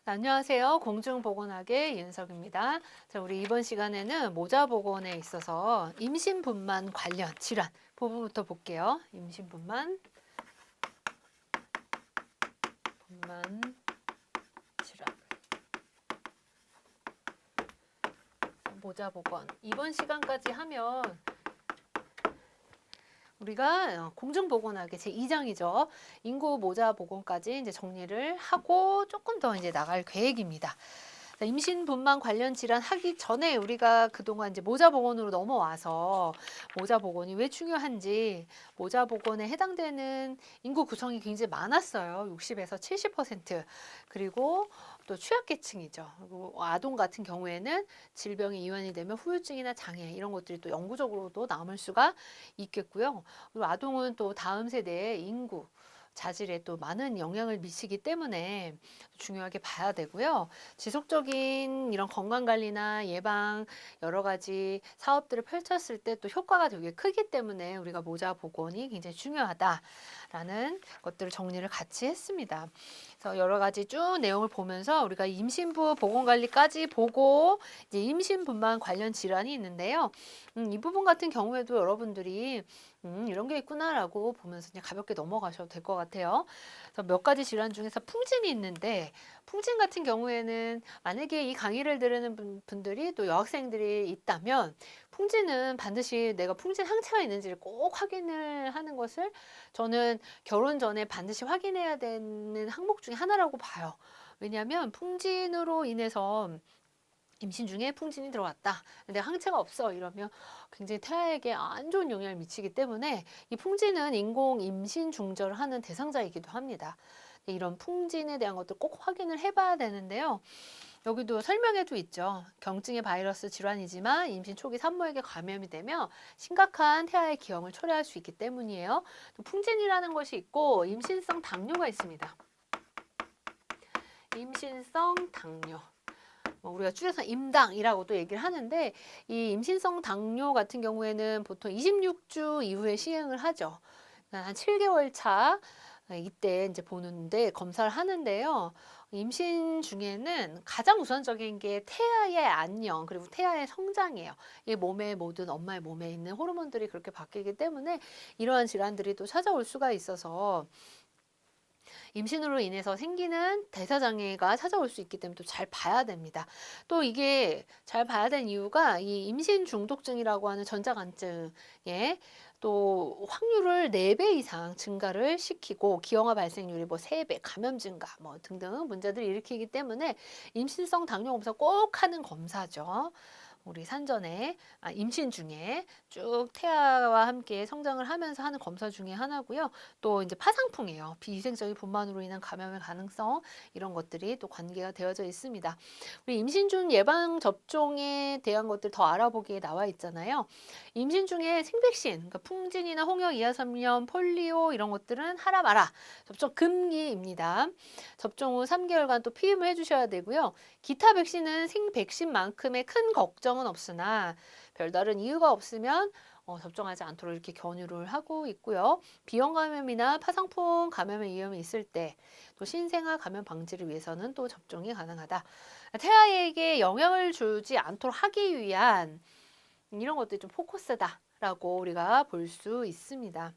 안녕하세요. 공중보건학의 이은석입니다. 자, 우리 이번 시간에는 모자보건에 있어서 임신분만 관련 질환 부분부터 볼게요. 임신분만 질환. 모자보건. 이번 시간까지 하면 우리가 공중보건학의 제2장이죠. 인구 모자보건까지 이제 정리를 하고 조금 더 이제 나갈 계획입니다. 임신분만 관련 질환 하기 전에 우리가 그동안 이제 모자보건으로 넘어와서 모자보건이 왜 중요한지, 모자보건에 해당되는 인구 구성이 굉장히 많았어요. 60에서 70%. 그리고 또 취약계층이죠. 그리고 아동 같은 경우에는 질병이 이완이 되면 후유증이나 장애 이런 것들이 또 영구적으로도 남을 수가 있겠고요. 그리고 아동은 또 다음 세대의 인구 자질에 또 많은 영향을 미치기 때문에 중요하게 봐야 되고요. 지속적인 이런 건강관리나 예방 여러 가지 사업들을 펼쳤을 때 또 효과가 되게 크기 때문에 우리가 모자보건이 굉장히 중요하다라는 것들을 정리를 같이 했습니다. 그래서 여러 가지 쭉 내용을 보면서 우리가 임신부 보건관리까지 보고 이제 임신분만 관련 질환이 있는데요. 이 부분 같은 경우에도 여러분들이 이런 게 있구나라고 보면서 그냥 가볍게 넘어가셔도 될 것 같아요. 그래서 몇 가지 질환 중에서 풍진이 있는데, 풍진 같은 경우에는 만약에 이 강의를 들으는 분들이 또 여학생들이 있다면, 풍진은 반드시 내가 풍진 항체가 있는지를 꼭 확인을 하는 것을 저는 결혼 전에 반드시 확인해야 되는 항목 중에 하나라고 봐요. 왜냐하면 풍진으로 인해서 임신 중에 풍진이 들어왔다. 근데 항체가 없어. 이러면 굉장히 태아에게 안 좋은 영향을 미치기 때문에 이 풍진은 인공 임신 중절을 하는 대상자이기도 합니다. 이런 풍진에 대한 것도 꼭 확인을 해봐야 되는데요. 여기도 설명에도 있죠. 경증의 바이러스 질환이지만 임신 초기 산모에게 감염이 되면 심각한 태아의 기형을 초래할 수 있기 때문이에요. 또 풍진이라는 것이 있고 임신성 당뇨가 있습니다. 임신성 당뇨. 우리가 줄여서 임당이라고도 얘기를 하는데, 이 임신성 당뇨 같은 경우에는 보통 26주 이후에 시행을 하죠. 그러니까 한 7개월 차 이때 이제 보는데 검사를 하는데요. 임신 중에는 가장 우선적인 게 태아의 안녕 그리고 태아의 성장이에요. 이 몸에 모든 엄마의 몸에 있는 호르몬들이 그렇게 바뀌기 때문에 이러한 질환들이 또 찾아올 수가 있어서 임신으로 인해서 생기는 대사장애가 찾아올 수 있기 때문에 또 잘 봐야 됩니다. 또 이게 잘 봐야 되는 이유가 이 임신 중독증이라고 하는 전자간증에 또 확률을 4배 이상 증가를 시키고 기형아 발생률이 뭐 3배, 감염 증가 뭐 등등 문제들을 일으키기 때문에 임신성 당뇨 검사 꼭 하는 검사죠. 우리 산전에 임신 중에 쭉 태아와 함께 성장을 하면서 하는 검사 중에 하나고요. 또 이제 파상풍이에요. 비위생적인 분만으로 인한 감염의 가능성 이런 것들이 또 관계가 되어져 있습니다. 우리 임신 중 예방 접종에 대한 것들 더 알아보기에 나와 있잖아요. 임신 중에 생백신, 그러니까 풍진이나 홍역 이하삼염, 폴리오 이런 것들은 하라 마라 접종 금기입니다. 접종 후 3개월간 또 피임을 해주셔야 되고요. 기타 백신은 생백신만큼의 큰 걱정은 없으나 별다른 이유가 없으면 접종하지 않도록 이렇게 권유를 하고 있고요. 비형 감염이나 파상풍 감염의 위험이 있을 때 또 신생아 감염 방지를 위해서는 또 접종이 가능하다. 태아에게 영향을 주지 않도록 하기 위한 이런 것들이 좀 포커스다라고 우리가 볼 수 있습니다.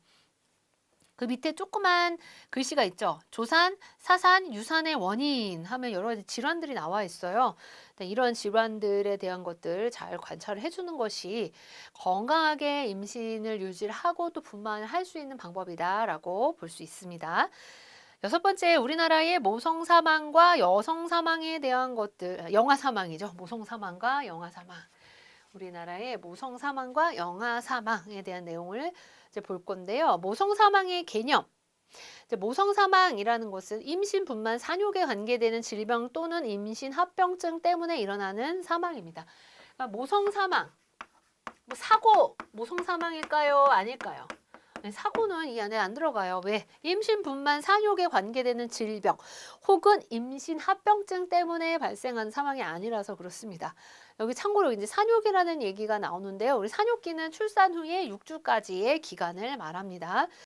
그 밑에 조그만 글씨가 있죠. 조산, 사산, 유산의 원인 하면 여러 가지 질환들이 나와 있어요. 이런 질환들에 대한 것들 잘 관찰을 해주는 것이 건강하게 임신을 유지를 하고 또 분만을 할 수 있는 방법이다라고 볼 수 있습니다. 6번째, 우리나라의 모성 사망과 여성 사망에 대한 것들, 영아 사망이죠. 모성 사망과 영아 사망. 우리나라의 모성 사망과 영아 사망에 대한 내용을 이제 볼 건데요. 모성 사망의 개념. 모성 사망이라는 것은 임신, 분만, 산욕에 관계되는 질병 또는 임신 합병증 때문에 일어나는 사망입니다. 그러니까 모성 사망, 뭐 사고, 모성 사망일까요? 아닐까요? 사고는 이 안에 안 들어가요. 왜? 임신, 분만, 산욕에 관계되는 질병 혹은 임신 합병증 때문에 발생한 사망이 아니라서 그렇습니다. 여기 참고로 이제 산욕이라는 얘기가 나오는데요. 우리 산욕기는 출산 후에 6주까지의 기간을 말합니다.